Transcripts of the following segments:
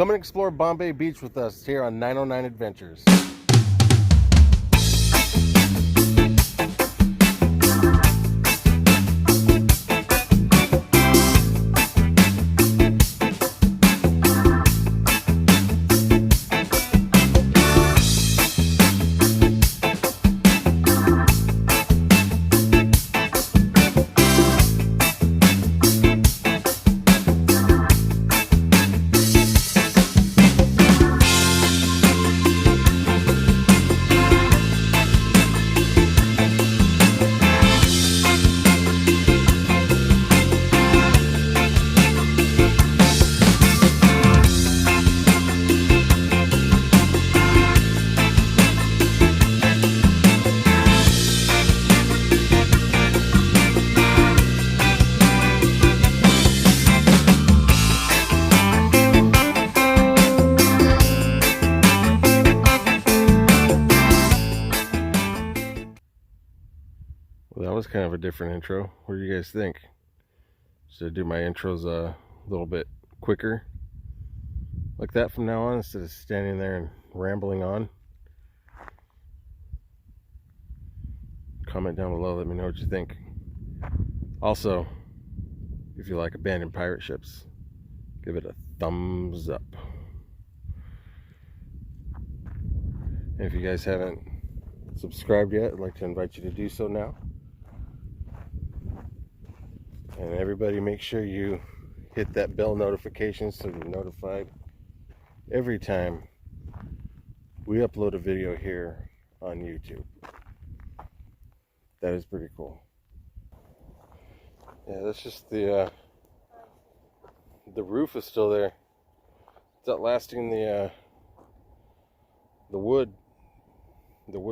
Come and explore Bombay Beach with us here on 909 Adventures. Well, that was kind of a different intro. What do you guys think? Should I do my intros a little bit quicker like that from now on instead of standing there and rambling on? Comment down below, let me know what you think. Also, if you like abandoned pirate ships, give it a thumbs up. And if you guys haven't subscribed yet, I'd like to invite you to do so now. And everybody, make sure you hit that bell notification so you're notified every time we upload a video here on YouTube. That is pretty cool. Yeah, that's just the roof is still there. It's outlasting the wood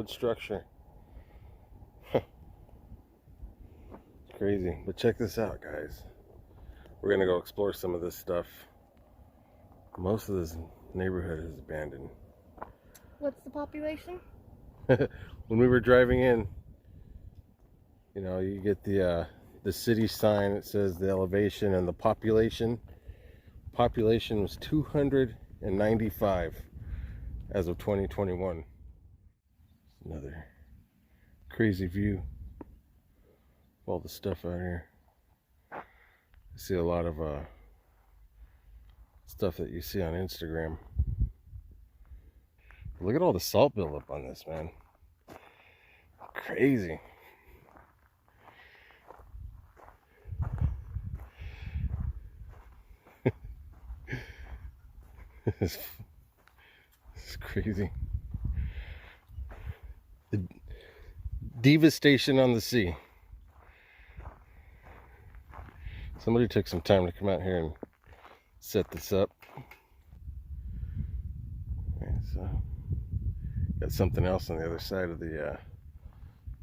structure. Crazy. But check this out, guys. We're gonna go explore some of this stuff. Most of this neighborhood is abandoned. What's the population? When we were driving in, you know, you get the city sign. It says the elevation and the population. Population was 295 as of 2021. Another crazy view. All the stuff out here. I see a lot of stuff that you see on Instagram. Look at all the salt buildup on this, man. Crazy. This is crazy. The devastation on the sea. Somebody took some time to come out here and set this up. Okay, so got something else on the other side of the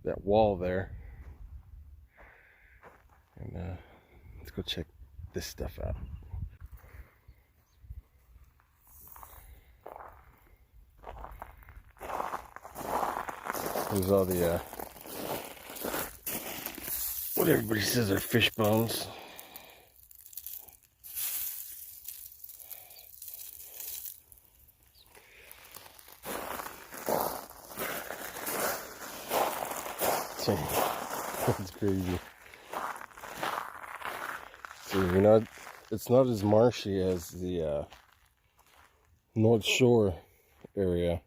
that wall there. And let's go check this stuff out. There's all the what everybody says are fish bones. That's crazy. So, you know, it's not as marshy as the North Shore area.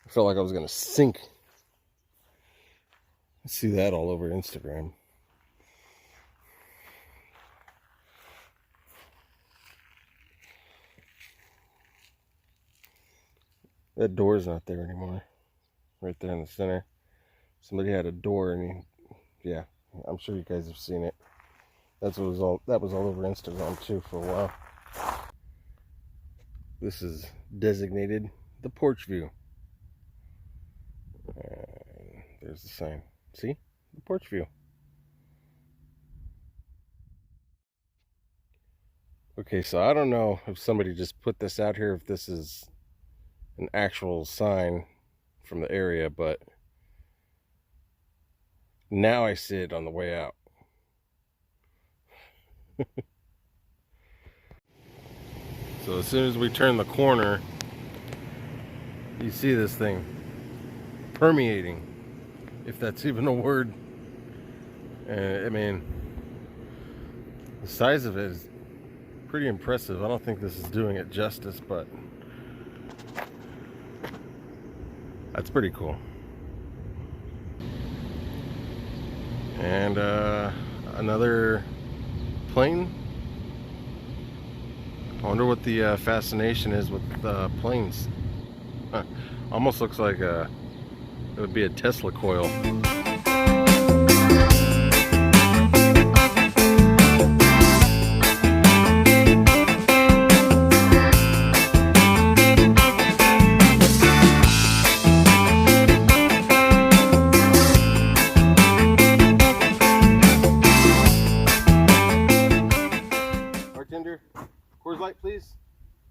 I felt like I was gonna sink. I see that all over Instagram. That door's not there anymore. Right there in the center. Somebody had a door and yeah, I'm sure you guys have seen it. That was all over Instagram too for a while. This is designated the porch view. And there's the sign. See? The porch view. Okay, so I don't know if somebody just put this out here, if this is an actual sign from the area, but now I see it on the way out. So as soon as we turn the corner, you see this thing permeating, if that's even a word. And I mean, the size of it is pretty impressive. I don't think this is doing it justice, but that's pretty cool. And another plane. I wonder what the fascination is with planes. Almost looks like it would be a Tesla coil.